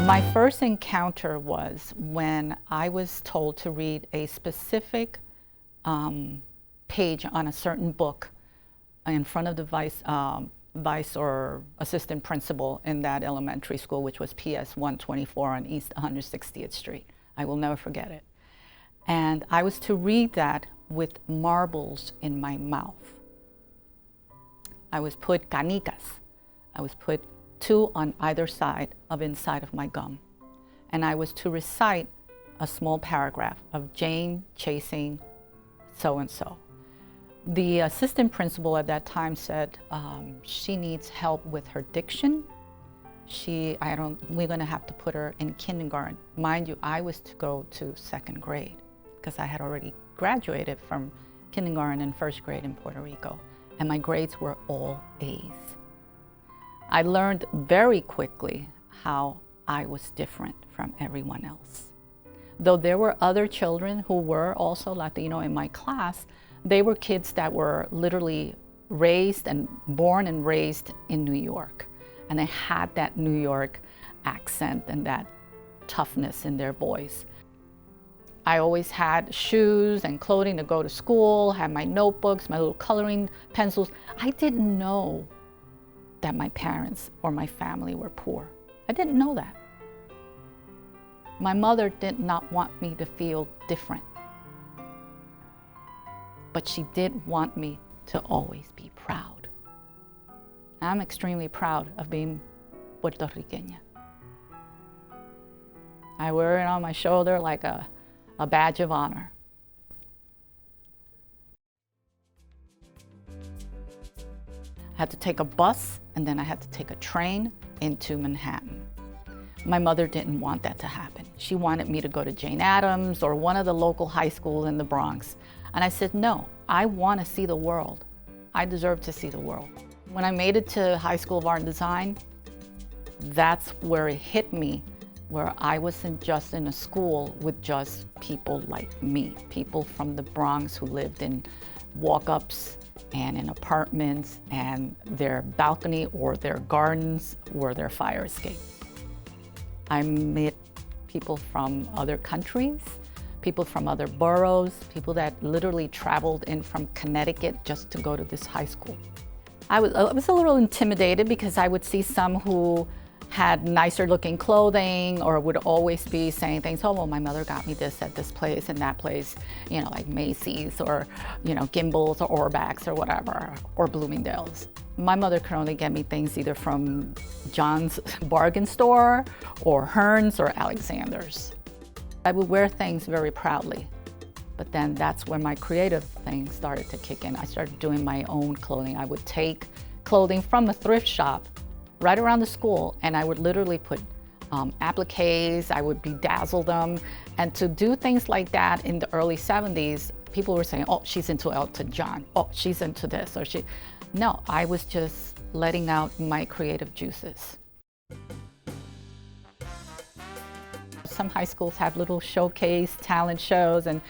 My first encounter was when I was told to read a specific page on a certain book in front of the vice or assistant principal in that elementary school, which was PS 124 on East 160th Street. I will never forget it. And I was to read that with marbles in my mouth. I was put canicas. I was put 2 on either side of inside of my gum. And I was to recite a small paragraph of Jane chasing so-and-so. The assistant principal at that time said, she needs help with her diction. We're gonna have to put her in kindergarten. Mind you, I was to go to 2nd grade because I had already graduated from kindergarten and 1st grade in Puerto Rico. And my grades were all A's. I learned very quickly how I was different from everyone else. Though there were other children who were also Latino in my class, they were kids that were literally born and raised in New York. And they had that New York accent and that toughness in their voice. I always had shoes and clothing to go to school, had my notebooks, my little coloring pencils. I didn't know that my parents or my family were poor. I didn't know that. My mother did not want me to feel different, but she did want me to always be proud. I'm extremely proud of being Puerto Riqueña. I wear it on my shoulder like a badge of honor. I had to take a bus and then I had to take a train into Manhattan. My mother didn't want that to happen. She wanted me to go to Jane Addams or one of the local high schools in the Bronx. And I said, no, I want to see the world. I deserve to see the world. When I made it to High School of Art and Design, that's where it hit me, where I wasn't just in a school with just people like me, people from the Bronx who lived in walk-ups and in apartments, and their balcony or their gardens were their fire escape. I met people from other countries, people from other boroughs, people that literally traveled in from Connecticut just to go to this high school. I was a little intimidated because I would see some who had nicer looking clothing or would always be saying things, oh, well, my mother got me this at this place and that place, like Macy's or, Gimbel's or Orbach's or whatever, or Bloomingdale's. My mother could only get me things either from John's Bargain Store or Hearn's or Alexander's. I would wear things very proudly, but then that's when my creative thing started to kick in. I started doing my own clothing. I would take clothing from a thrift shop right around the school, and I would literally put appliques, I would bedazzle them. And to do things like that in the early 70s, people were saying, oh, she's into Elton John, oh, she's into this, or she. No, I was just letting out my creative juices. Some high schools have little showcase talent shows, and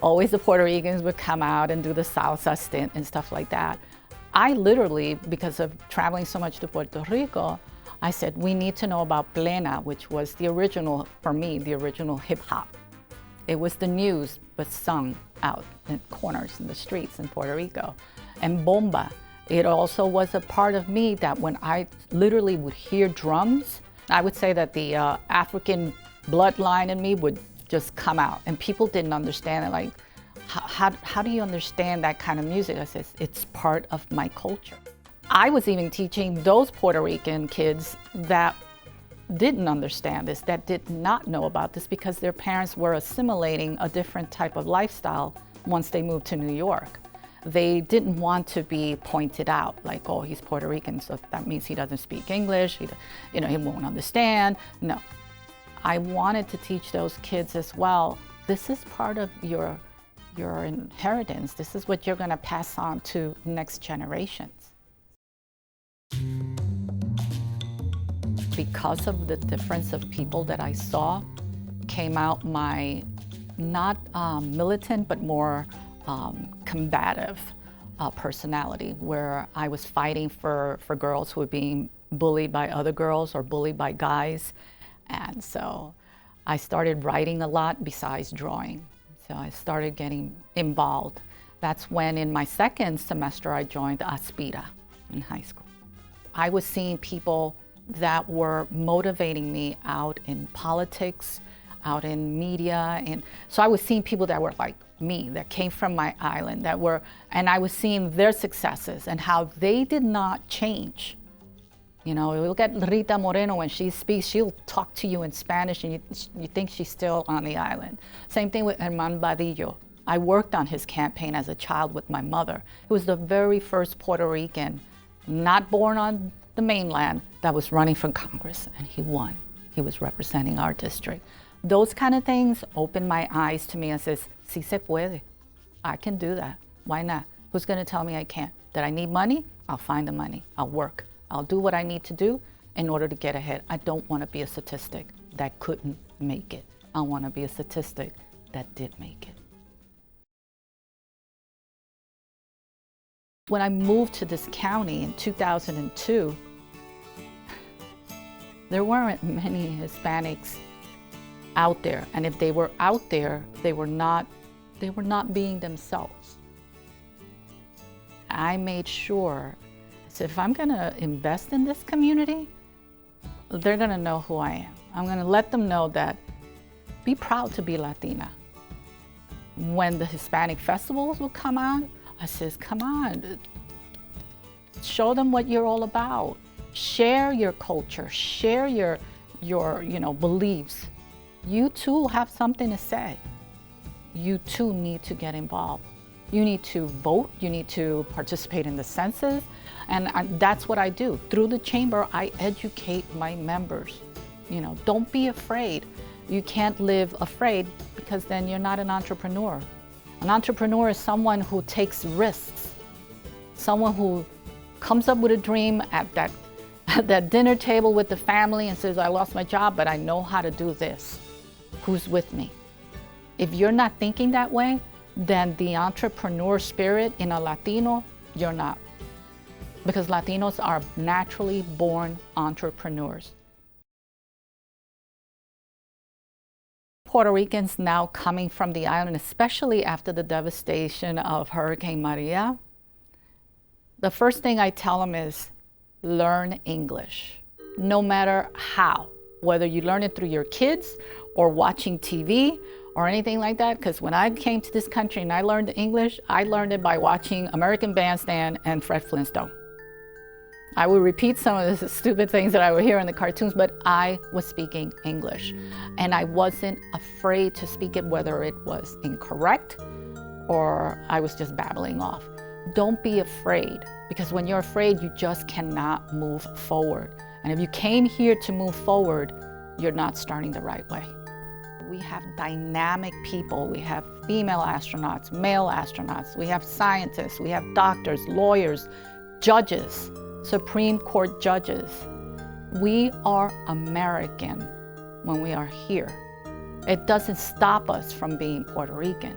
always the Puerto Ricans would come out and do the salsa stint and stuff like that. I literally, because of traveling so much to Puerto Rico, I said, we need to know about plena, which was the original, for me, the original hip hop. It was the news, but sung out in corners in the streets in Puerto Rico. And bomba, it also was a part of me that when I literally would hear drums, I would say that the African bloodline in me would just come out, and people didn't understand it. Like, how do you understand that kind of music? I said, it's part of my culture. I was even teaching those Puerto Rican kids that didn't understand this, that did not know about this, because their parents were assimilating a different type of lifestyle once they moved to New York. They didn't want to be pointed out, like, oh, he's Puerto Rican, so that means he doesn't speak English, he won't understand. No, I wanted to teach those kids as well, this is part of your inheritance. This is what you're going to pass on to next generations. Because of the difference of people that I saw, came out my not militant, but more combative personality, where I was fighting for girls who were being bullied by other girls or bullied by guys. And so I started writing a lot besides drawing. So I started getting involved. That's when in my second semester I joined Aspira in high school. I was seeing people that were motivating me out in politics, out in media. And so I was seeing people that were like me, that came from my island, and I was seeing their successes and how they did not change. You know, you look at Rita Moreno, when she speaks, she'll talk to you in Spanish and you think she's still on the island. Same thing with Herman Badillo. I worked on his campaign as a child with my mother. He was the very first Puerto Rican, not born on the mainland, that was running for Congress, and he won. He was representing our district. Those kind of things opened my eyes to me and says, si se puede. I can do that. Why not? Who's gonna tell me I can't? That I need money? I'll find the money. I'll work. I'll do what I need to do in order to get ahead. I don't want to be a statistic that couldn't make it. I want to be a statistic that did make it. When I moved to this county in 2002, there weren't many Hispanics out there. And if they were out there, they were not being themselves. I made sure, so if I'm gonna invest in this community, they're gonna know who I am. I'm gonna let them know that, be proud to be Latina. When the Hispanic festivals will come on, I says, come on, show them what you're all about. Share your culture, share your beliefs. You too have something to say. You too need to get involved. You need to vote, you need to participate in the census, and that's what I do. Through the chamber, I educate my members. You know, don't be afraid. You can't live afraid because then you're not an entrepreneur. An entrepreneur is someone who takes risks, someone who comes up with a dream at that dinner table with the family and says, I lost my job, but I know how to do this. Who's with me? If you're not thinking that way, then the entrepreneur spirit in a Latino, you're not. Because Latinos are naturally born entrepreneurs. Puerto Ricans now coming from the island, especially after the devastation of Hurricane Maria, the first thing I tell them is learn English, no matter how. Whether you learn it through your kids or watching TV or anything like that, because when I came to this country and I learned English, I learned it by watching American Bandstand and Fred Flintstone. I would repeat some of the stupid things that I would hear in the cartoons, but I was speaking English. And I wasn't afraid to speak it, whether it was incorrect or I was just babbling off. Don't be afraid, because when you're afraid, you just cannot move forward. And if you came here to move forward, you're not starting the right way. We have dynamic people. We have female astronauts, male astronauts. We have scientists, we have doctors, lawyers, judges, Supreme Court judges. We are American when we are here. It doesn't stop us from being Puerto Rican.